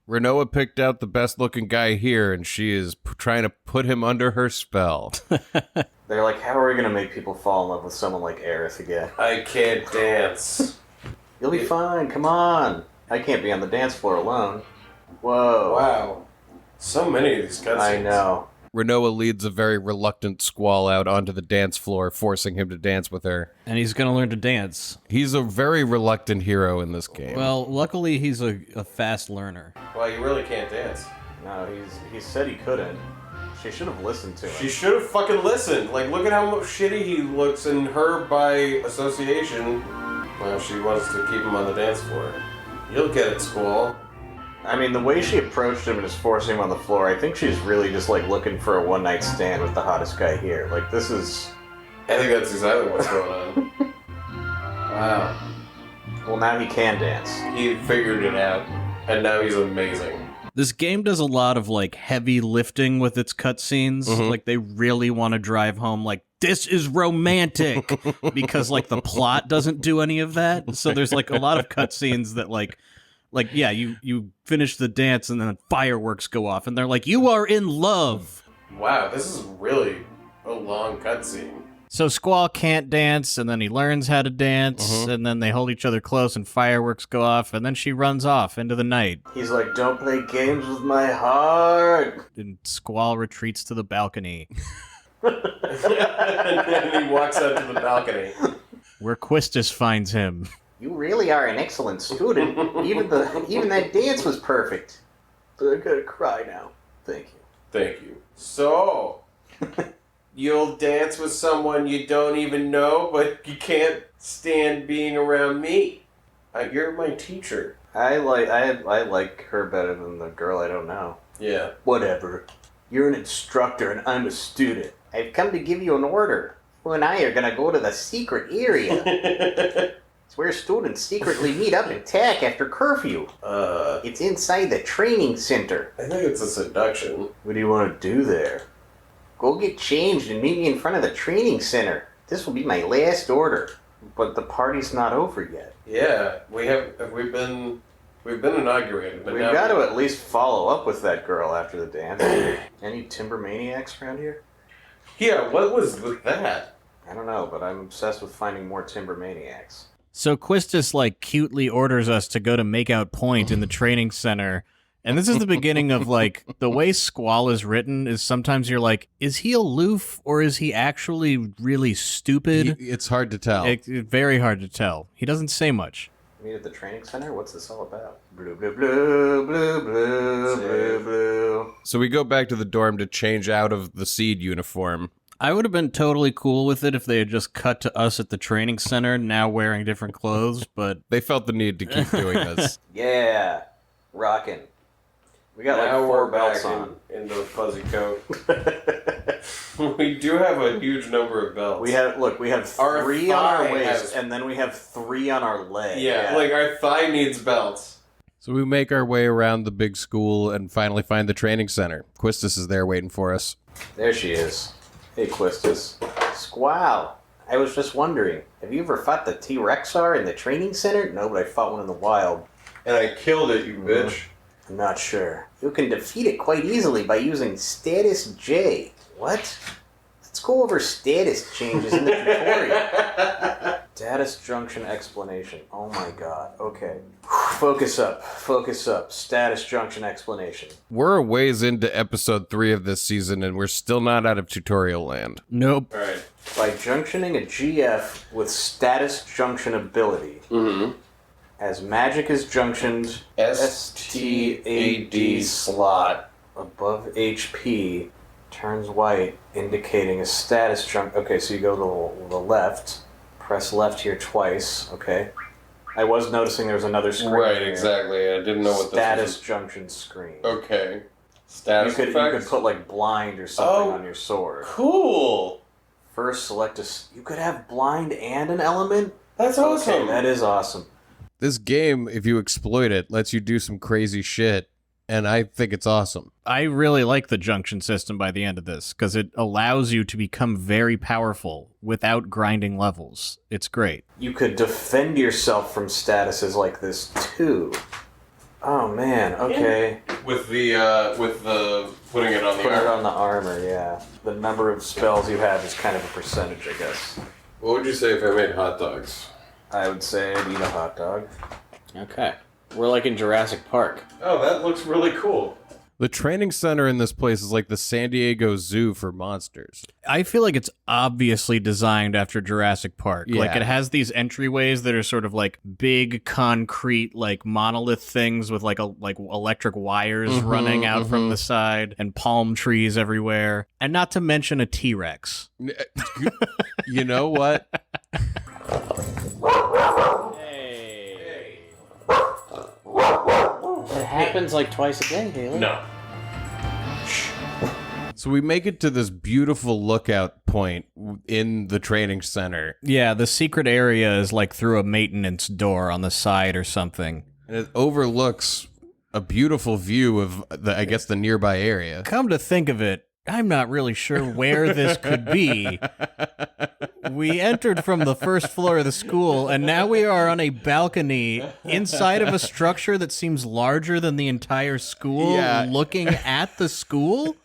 Renoa picked out the best looking guy here, and she is trying to put him under her spell. They're like, how are we going to make people fall in love with someone like Aerith again? I can't dance. You'll be fine, come on. I can't be on the dance floor alone. Whoa. Wow. So many of these cutscenes. I know. Renoa leads a very reluctant Squall out onto the dance floor, forcing him to dance with her. And he's gonna learn to dance. He's a very reluctant hero in this game. Well, luckily he's a fast learner. Well, you really can't dance. No, he said he couldn't. She should have listened to him. She should have fucking listened. Like, look at how much shitty he looks, and her, by association, well, she wants to keep him on the dance floor. You'll get it, Squall. I mean, the way she approached him and just forcing him on the floor, I think she's really just, like, looking for a one-night stand with the hottest guy here. Like, this is... I think that's exactly what's going on. Wow. Well, now he can dance. He figured it out, and now he's amazing. This game does a lot of, like, heavy lifting with its cutscenes. Mhm. Like, they really want to drive home, like, this is romantic! Because, like, the plot doesn't do any of that. So there's, like, a lot of cutscenes that, like, yeah, you finish the dance and then fireworks go off, and they're like, you are in love! Wow, this is really a long cutscene. So Squall can't dance, and then he learns how to dance, and then they hold each other close, and fireworks go off, and then she runs off into the night. He's like, don't play games with my heart! And Squall retreats to the balcony, And then he walks out to the balcony. where Quistis finds him. You really are an excellent student. Even that dance was perfect. I'm gonna cry now. Thank you. Thank you. So, you'll dance with someone you don't even know, but you can't stand being around me. You're my teacher. I like her better than the girl I don't know. Yeah. Whatever. You're an instructor and I'm a student. I've come to give you an order. You and I are gonna go to the secret area. It's where students secretly meet up and attack after curfew. It's inside the training center. I think it's a seduction. What do you want to do there? Go get changed and meet me in front of the training center. This will be my last order. But the party's not over yet. Yeah, we've been inaugurated, but We've now got to at least follow up with that girl after the dance. Any timber maniacs around here? Yeah, what was with that? I don't know, but I'm obsessed with finding more timber maniacs. So Quistis, like, cutely orders us to go to Makeout Point in the training center. And this is the beginning of, like, the way Squall is written is sometimes you're like, is he aloof or is he actually really stupid? It's hard to tell. It's very hard to tell. He doesn't say much. Meet at the training center? What's this all about? Blue, blue, blue, blue, blue, blue, blue. So we go back to the dorm to change out of the Seed uniform. I would have been totally cool with it if they had just cut to us at the training center, now wearing different clothes, but... They felt the need to keep doing this. Yeah. Rockin'. We got like Now 4 we're belts back on. into the fuzzy coat. We do have a huge number of belts. We have Our 3 on our thigh waist, has- and then we have 3 on our leg. Yeah, like our thigh needs belts. So we make our way around the big school and finally find the training center. Quistis is there waiting for us. There she is. Hey, Quistis. Squall. I was just wondering, have you ever fought the T-Rexaur in the training center? No, but I fought one in the wild. And I killed it, you bitch. I'm not sure. You can defeat it quite easily by using Status J. What? Let's go over status changes in the tutorial. Status junction explanation. Oh my god. Okay. Focus up. Focus up. Status junction explanation. We're a ways into episode 3 of this season and we're still not out of tutorial land. Nope. Alright. By junctioning a GF with status junction ability, as magic is junctioned STAD slot above HP, turns white, indicating a status junction. Okay, so you go to the left, press left here twice, okay? I was noticing there was another screen. Right, here. exactly. I didn't know what this Status was. junction screen. Okay. Status You effects? could put like blind or something on your sword. Cool! First, select you could have blind and an element? That's awesome! Okay, that is awesome. This game, if you exploit it, lets you do some crazy shit, and I think it's awesome. I really like the junction system by the end of this, because it allows you to become very powerful without grinding levels. It's great. You could defend yourself from statuses like this too. Oh man, okay. With the putting it on the Put it arm. on the armor, yeah. The number of spells you have is kind of a percentage, I guess. What would you say if I made hot dogs? I would say I'd eat a hot dog. Okay. We're like in Jurassic Park. Oh, that looks really cool. The training center in this place is like the San Diego Zoo for monsters. I feel like it's obviously designed after Jurassic Park. Like, Yeah. it has these entryways that are sort of like big concrete, like monolith things with like electric wires running out from the side and palm trees everywhere. And not to mention a T-Rex. You know what? It happens like twice a day, Haley. No. So we make it to this beautiful lookout point in the training center, Yeah, the secret area is like through a maintenance door on the side or something. and it overlooks a beautiful view of the nearby area. Come to think of it, I'm not really sure where this could be. We entered from the first floor of the school, and now we are on a balcony inside of a structure that seems larger than the entire school, Yeah. looking at the school?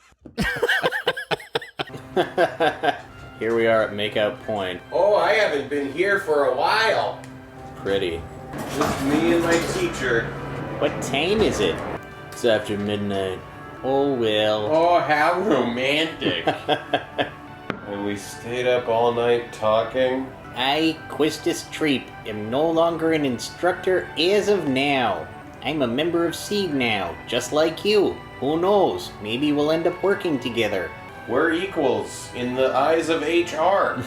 Here we are at Makeout Point. Oh, I haven't been here for a while. Pretty. Just me and my teacher. What time is it? It's after midnight. Oh well. Oh, how romantic. And we stayed up all night talking. I, Quistis Treep, am no longer an instructor as of now. I'm a member of Seed now, just like you. Who knows? Maybe we'll end up working together. We're equals in the eyes of HR.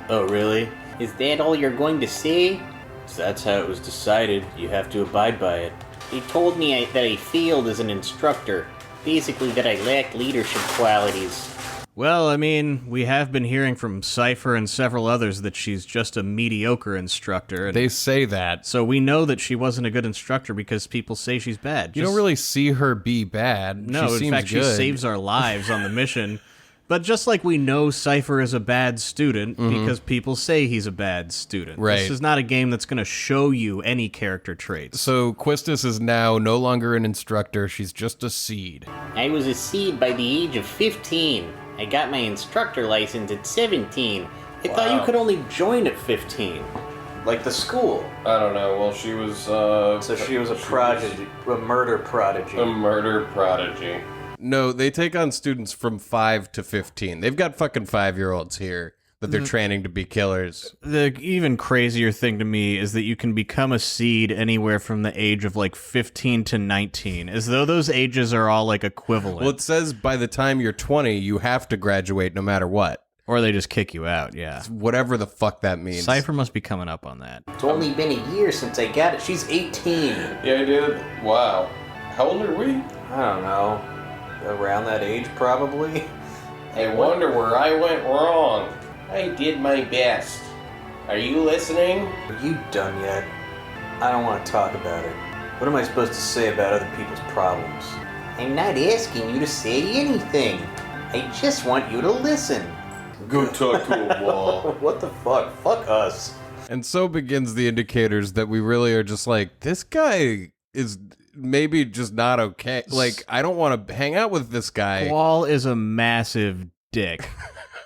Oh really? Is that all you're going to say? So that's how it was decided. You have to abide by it. They told me that I failed as an instructor. Basically, that I lacked leadership qualities. Well, I mean, we have been hearing from Cypher and several others that she's just a mediocre instructor. And They say that. so we know that she wasn't a good instructor because people say she's bad. You don't really see her be bad. No, she in seems fact, good. she saves our lives on the mission. But just like we know Cypher is a bad student because people say he's a bad student. Right. This is not a game that's going to show you any character traits. So Quistis is now no longer an instructor. She's just a seed. I was a Seed by the age of 15. I got my instructor license at 17. I thought you could only join at 15. Like the school. I don't know. Well, she was, So she was a prodigy, a murder prodigy. a murder prodigy. No, they take on students from 5 to 15. They've got fucking 5-year-olds here that they're training to be killers. The even crazier thing to me is that you can become a seed anywhere from the age of like 15 to 19, as though those ages are all like equivalent. Well, it says by the time you're 20, you have to graduate no matter what. Or they just kick you out, yeah. Whatever the fuck that means. Cypher must be coming up on that. It's only been a year since I got it. She's 18. Yeah, I did. Wow. How old are we? I don't know. Around that age, probably. I wonder where I went wrong. I did my best. Are you listening? Are you done yet? I don't want to talk about it. What am I supposed to say about other people's problems? I'm not asking you to say anything. I just want you to listen. Go talk to a wall. What the fuck? Fuck us. And so begins the indicators that we really are just like, this guy is maybe just not okay. Like, I don't want to hang out with this guy. Wall is a massive dick.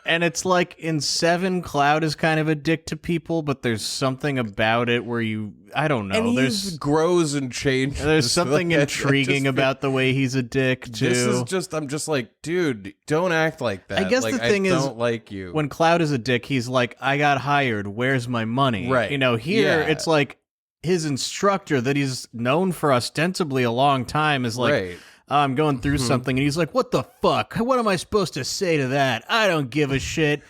And it's like in 7, Cloud is kind of a dick to people, but there's something about it where I don't know. And he there's grows and changes. There's something Like, intriguing about the way he's a dick too. This is just, I'm just like, dude, don't act like that. I guess like, the thing I is, don't like you. when Cloud is a dick, he's like, I got hired, where's my money? Right. You know, here Yeah. it's like his instructor that he's known for ostensibly a long time is like, Right. I'm going through something, and he's like, what the fuck? What am I supposed to say to that? I don't give a shit.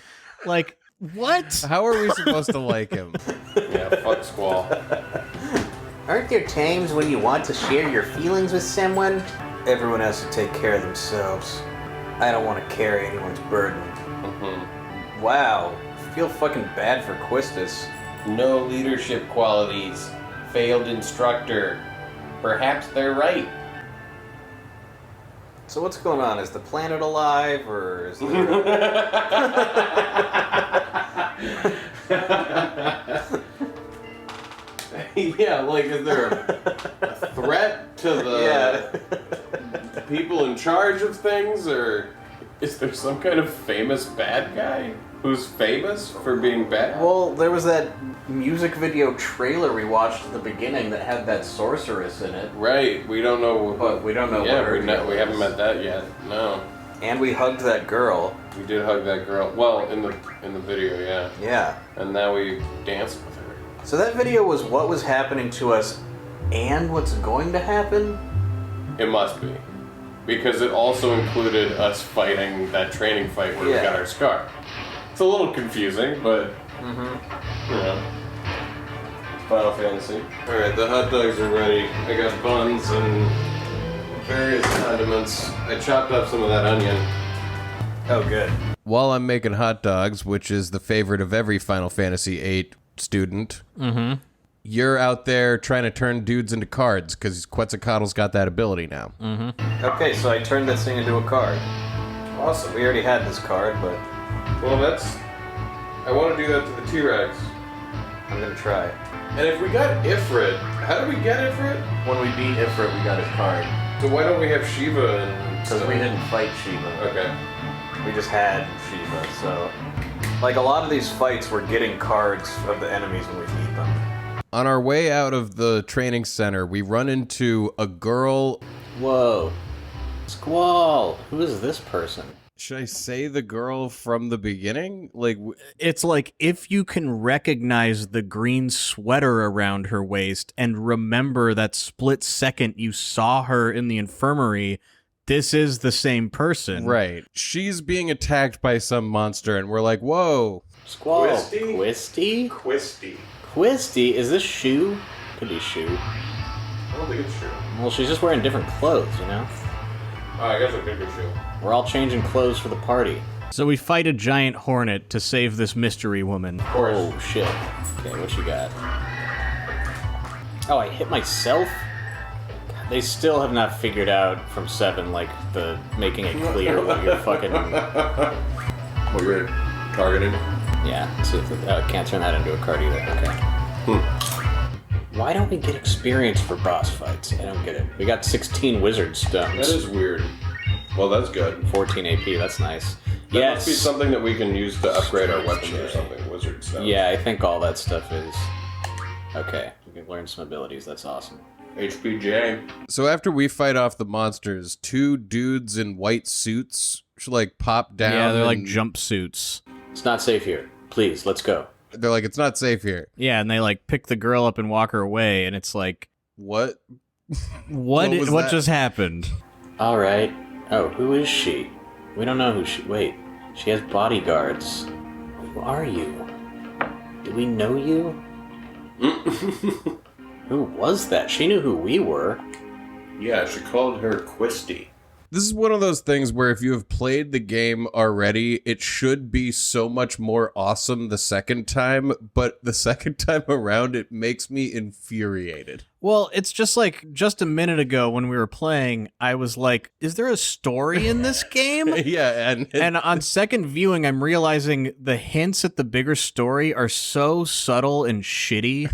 Like, what? How are we supposed to like him? Yeah, fuck Squall. Aren't there times when you want to share your feelings with someone? Everyone has to take care of themselves. I don't want to carry anyone's burden. Wow. I feel fucking bad for Quistis. No leadership qualities. Failed instructor. Perhaps they're right. So what's going on? Is the planet alive, or is there... Yeah, like, is there a threat to the people in charge of things, or is there some kind of famous bad guy who's famous for being bad? Well, there was that music video trailer we watched at the beginning that had that sorceress in it. Right, we don't know. But we don't know Yeah, what her deal we haven't is. met that yet. No, And we hugged that girl. we did hug that girl. Well, in the video, yeah. Yeah. And now we danced with her. So that video was what was happening to us and what's going to happen? It must be, because it also included us fighting that training fight where we Yeah. got our scar. It's a little confusing, but you know, Final Fantasy. All right, the hot dogs are ready. I got buns and various condiments. I chopped up some of that onion. Oh, good. While I'm making hot dogs, which is the favorite of every Final Fantasy VIII student, you're out there trying to turn dudes into cards, because Quetzalcoatl's got that ability now. Okay, so I turned this thing into a card. Awesome. We already had this card, but Well, I want to do that to the T-Rex. I'm gonna try it. And if we got Ifrit, how do we get Ifrit? When we beat Ifrit, we got his card. So why don't we have Shiva and Because we didn't fight Shiva. Okay. We just had Shiva, so... Like, a lot of these fights, we're getting cards of the enemies when we beat them. On our way out of the training center, we run into a girl. Whoa. Squall! Who is this person? Should I say the girl from the beginning? Like, It's like if you can recognize the green sweater around her waist and remember that split second you saw her in the infirmary, this is the same person. right. She's being attacked by some monster, and we're like, whoa. Squall. Quisty? Quisty? Quisty. Quisty? Is this Shoe? Could be Shoe. I don't think it's true. Well, she's just wearing different clothes, you know? Oh, I guess it could be true. We're all changing clothes for the party. So we fight a giant hornet to save this mystery woman. Of course. Oh, shit. Okay, what you got? Oh, I hit myself? God, they still have not figured out from 7, like, the making it clear what you're fucking... What you're targeting? Yeah, let's see if can't turn that into a card either. Okay. Why don't we get experience for boss fights? I don't get it. We got 16 wizard stones. That is weird. Well, that's good. 14 AP, that's nice. That Yes. must be something that we can use to upgrade our weapons or something. Wizard stuff. Yeah, I think all that stuff is... Okay, we can learn some abilities. That's awesome. HPJ. So after we fight off the monsters, 2 dudes in white suits like pop down. Yeah, they're like and jumpsuits. It's not safe here. Please, let's go. They're like, it's not safe here. Yeah, and they like pick the girl up and walk her away, and it's like, What? what was what that? just happened? All right. Oh, who is she? We don't know who she... Wait, she has bodyguards. Who are you? Do we know you? Who was that? She knew who we were. Yeah, she called her Quisty. This is one of those things where if you have played the game already, it should be so much more awesome the second time, but the second time around, it makes me infuriated. Well, it's just like just a minute ago when we were playing, I was like, is there a story in this game? Yeah, And on second viewing, I'm realizing the hints at the bigger story are so subtle and shitty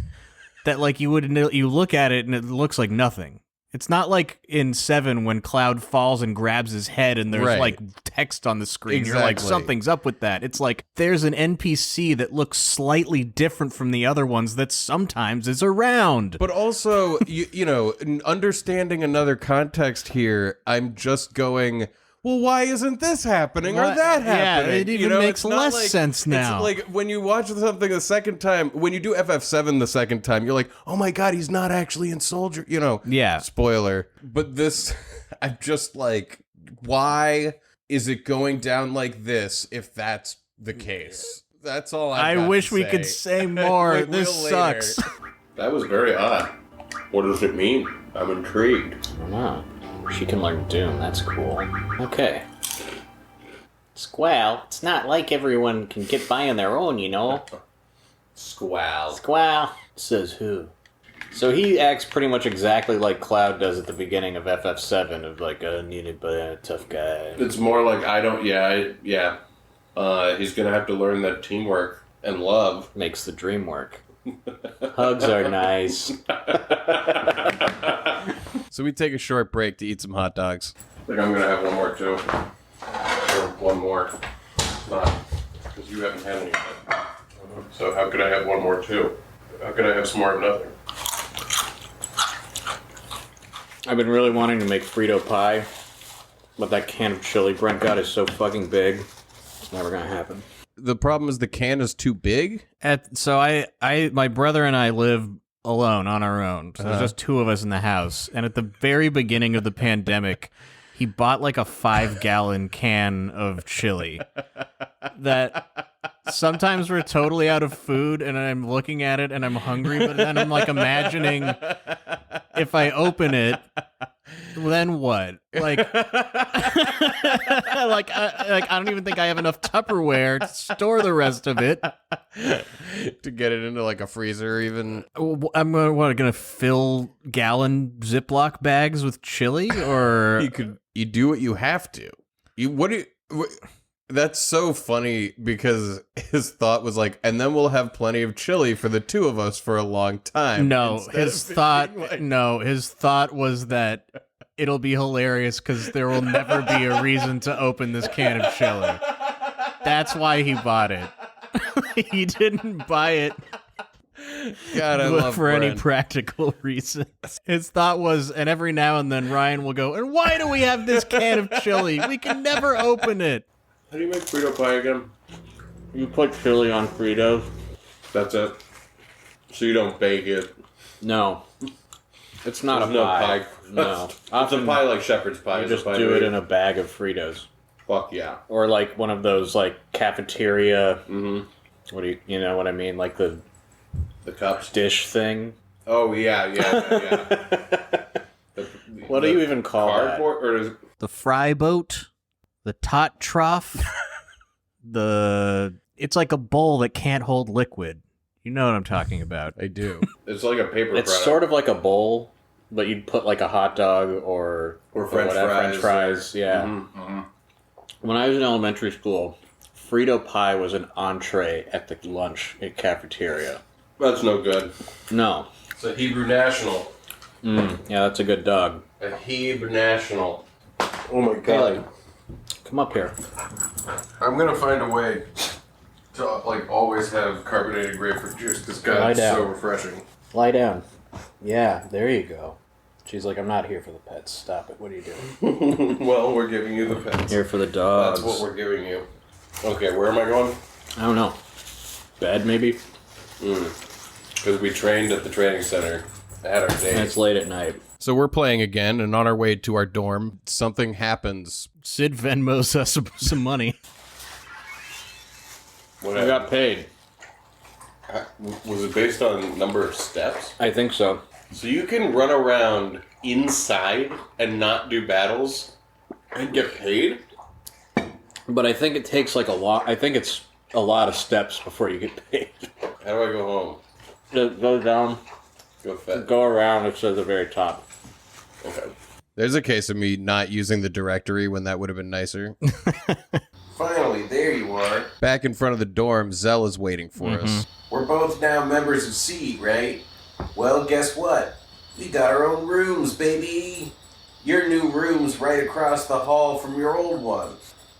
that like you look at it and it looks like nothing. It's not like in 7 when Cloud falls and grabs his head and there's like text on the screen. You're like, something's up with that. It's like there's an NPC that looks slightly different from the other ones that sometimes is around. But also, you know, understanding another context here, I'm just going, well, why isn't this happening or that happening? Yeah, it even makes less sense now. It's like when you watch something the second time, when you do FF7 the second time, you're like, oh my god, he's not actually in Soldier, you know. Yeah. Spoiler. But this, I'm just like, why is it going down like this if that's the case? That's all I wish we could say more. This sucks. That was very odd. What does it mean? I'm intrigued. I don't know. She can learn Doom, that's cool. Okay. Squall, it's not like everyone can get by on their own, you know? Squall. Squall, says who? So he acts pretty much exactly like Cloud does at the beginning of FF7, of like, needed by a tough guy. It's more like he's gonna have to learn that teamwork and love. Makes the dream work. Hugs are nice. So we take a short break to eat some hot dogs. I think I'm gonna have one more too. Or one more. Because you haven't had any yet. So how could I have one more too? How could I have some more of nothing? I've been really wanting to make Frito pie, but that can of chili Brent got is so fucking big, it's never gonna happen. The problem is the can is too big. So my brother and I live alone on our own. So there's just 2 of us in the house. And at the very beginning of the pandemic, he bought like a 5-gallon can of chili that sometimes we're totally out of food and I'm looking at it and I'm hungry, but then I'm like imagining if I open it, then what? Like, I don't even think I have enough Tupperware to store the rest of it. To get it into like a freezer even. I'm gonna fill gallon Ziploc bags with chili, or you do what you have to. That's so funny because his thought was like, and then we'll have plenty of chili for the 2 of us for a long time. His thought was that it'll be hilarious because there will never be a reason to open this can of chili. That's why he bought it. He didn't buy it God, I love for any Brent. practical reason. His thought was, and every now and then Ryan will go, and why do we have this can of chili? We can never open it. How do you make Frito pie again? You put chili on Fritos? That's it. So you don't bake it. No. It's not There's a no pie. pie. No. It's a pie like shepherd's pie. You It's a just pie do made- it in a bag of Fritos. Fuck yeah. Or like one of those like cafeteria, what do you know what I mean? Like the cups. dish thing. Oh yeah. What do you even call that? Cardboard or is The fry boat, the tot trough, it's like a bowl that can't hold liquid. You know what I'm talking about. I do. it's like a paper It's product. sort of like a bowl, but you'd put like a hot dog or French whatever, fries. French fries, yeah. When I was in elementary school, Frito pie was an entree at the lunch at cafeteria. That's no good. No. It's a Hebrew national. Yeah, that's a good dog. A Hebrew national. Oh my god. Come up here. I'm gonna find a way to like always have carbonated grapefruit juice because Lie God, it's down. so refreshing. Lie down. Yeah, there you go. She's like, I'm not here for the pets. Stop it. What are you doing? Well, we're giving you the pets. Here for the dogs. That's what we're giving you. Okay, where am I going? I don't know. Bed, maybe? Because we trained at the training center. Had our And day. it's late at night. So we're playing again, and on our way to our dorm, something happens. Sid Venmos us some money. What I got paid. Was it based on number of steps? I think so. So you can run around inside and not do battles and get paid? But I think it takes like a lot. I think it's a lot of steps before you get paid. How do I go home? Just go down, Go fast. go around. It says at the very top. Okay. There's a case of me not using the directory when that would have been nicer. Finally, there you are. Back in front of the dorm, Zell is waiting for us. We're both now members of Seed, right? Well, guess what? We got our own rooms, baby. Your new room's right across the hall from your old one.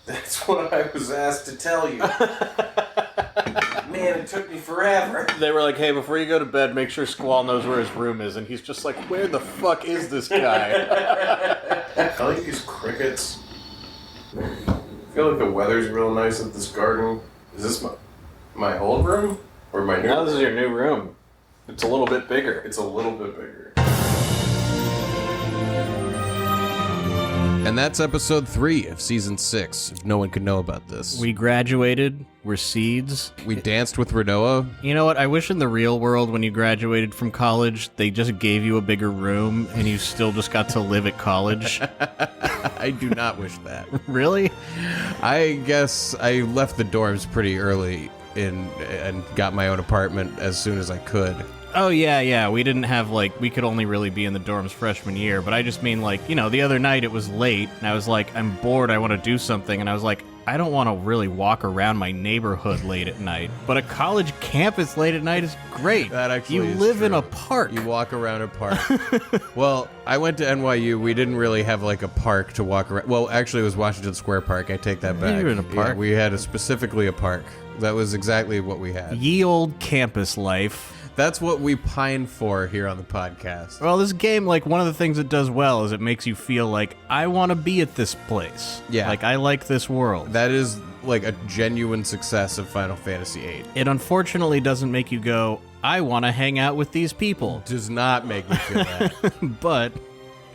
That's what I was asked to tell you. Man, it took me forever. They were like, hey, before you go to bed, make sure Squall knows where his room is. And he's just like, where the fuck is this guy? I like these crickets. I feel like the weather's real nice at this garden. Is this my old room? Or my new Now room? this is your new room. It's a little bit bigger. It's a little bit bigger. And that's episode 3 of season 6. If no one could know about this. We graduated. We're seeds. We danced with Renoa. You know what? I wish in the real world, when you graduated from college, they just gave you a bigger room and you still just got to live at college. I do not wish that. Really? I guess I left the dorms pretty early and got my own apartment as soon as I could. Oh, yeah. We didn't have, we could only really be in the dorms freshman year. But I just mean, the other night it was late, and I was like, I'm bored, I want to do something. And I was like, I don't want to really walk around my neighborhood late at night. But a college campus late at night is great. That actually You is live in true. a park. You walk around a park. Well, I went to NYU. We didn't really have, a park to walk around. Well, actually, it was Washington Square Park. I take that back. You were in a park. Yeah, we had specifically a park. That was exactly what we had. Ye old campus life. That's what we pine for here on the podcast. Well, this game, one of the things it does well is it makes you feel like, I want to be at this place. Yeah. I like this world. That is, a genuine success of Final Fantasy VIII. It unfortunately doesn't make you go, I want to hang out with these people. Does not make me feel that. But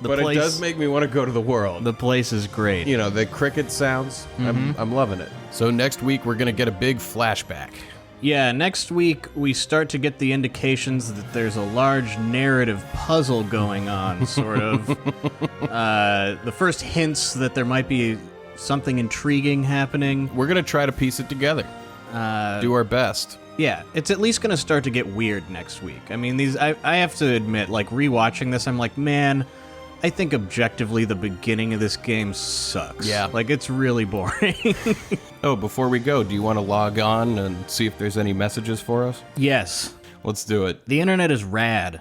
But it does make me want to go to the world. The place is great. You know, the cricket sounds. I'm loving it. So next week, we're going to get a big flashback. Yeah, next week we start to get the indications that there's a large narrative puzzle going on, sort of. The first hints that there might be something intriguing happening. We're going to try to piece it together. Do our best. Yeah, it's at least going to start to get weird next week. I mean, I have to admit, rewatching this, I'm like, man, I think objectively the beginning of this game sucks. Yeah. It's really boring. Oh, before we go, do you want to log on and see if there's any messages for us? Yes. Let's do it. The internet is rad.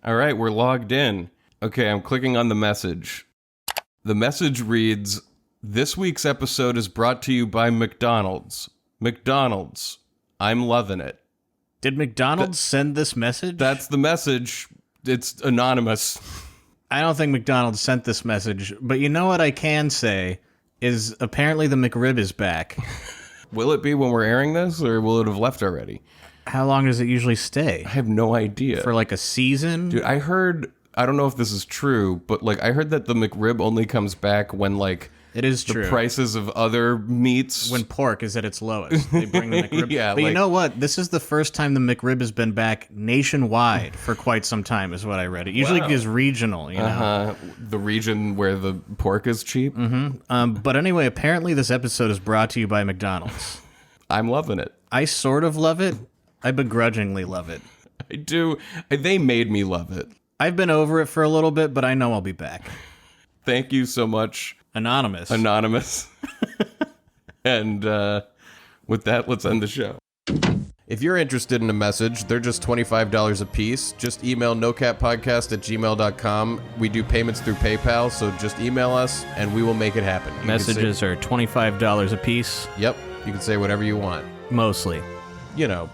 All right, we're logged in. Okay, I'm clicking on the message. The message reads, "This week's episode is brought to you by McDonald's. McDonald's. I'm loving it." Did McDonald's send this message? That's the message. It's anonymous. I don't think McDonald's sent this message, but you know what I can say is apparently the Mcrib is back. Will it be when we're airing this, or will it have left already? How long does it usually stay? I have no idea. For a season? Dude, I don't know if this is true, but I heard that the McRib only comes back when it is the true. prices of other meats. When pork is at its lowest, they bring the McRib. Yeah, but you know what? This is the first time the McRib has been back nationwide for quite some time, is what I read. It usually is regional, you know. The region where the pork is cheap. But anyway, apparently this episode is brought to you by McDonald's. I'm loving it. I sort of love it. I begrudgingly love it. I do. They made me love it. I've been over it for a little bit, but I know I'll be back. Thank you so much, Anonymous. And with that, let's end the show. If you're interested in a message, they're just $25 a piece. Just email nocappodcast@gmail.com. We do payments through PayPal, so just email us and we will make it happen. You can Messages are $25 a piece. Yep. You can say whatever you want. Mostly. You know,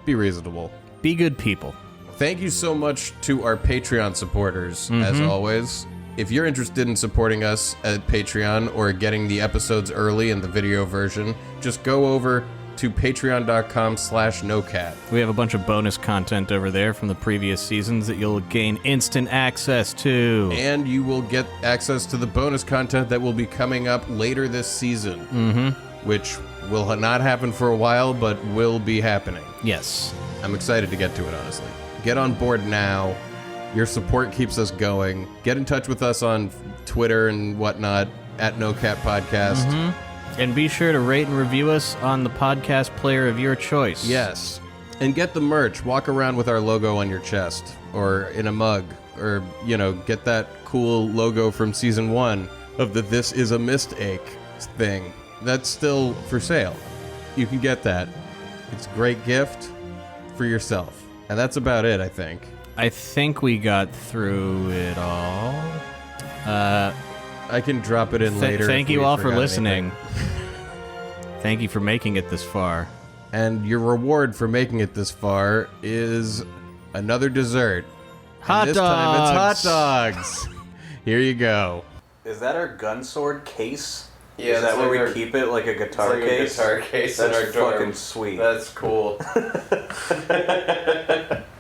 be reasonable. Be good people. Thank you so much to our Patreon supporters, as always. If you're interested in supporting us at Patreon or getting the episodes early in the video version, just go over to patreon.com/nocat. We have a bunch of bonus content over there from the previous seasons that you'll gain instant access to. And you will get access to the bonus content that will be coming up later this season. Which will not happen for a while, but will be happening. Yes. I'm excited to get to it, honestly. Get on board now. Your support keeps us going. Get in touch with us on Twitter and whatnot, at NoCat Podcast. And be sure to rate and review us on the podcast player of your choice. Yes. And get the merch. Walk around with our logo on your chest, or in a mug, or, get that cool logo from Season 1 of the This Is a Mistake thing. That's still for sale. You can get that. It's a great gift for yourself. And that's about it, I think. I think we got through it all. I can drop it in later. Thank if you we all for forgot listening. anything. Thank you for making it this far. And your reward for making it this far is another dessert. Hot and this dogs! time it's hot dogs. Here you go. Is that our gun sword case? Yeah, Is that's that where like we our- keep it, like a guitar It's like case? a guitar case That's in our dorm. fucking sweet. That's cool.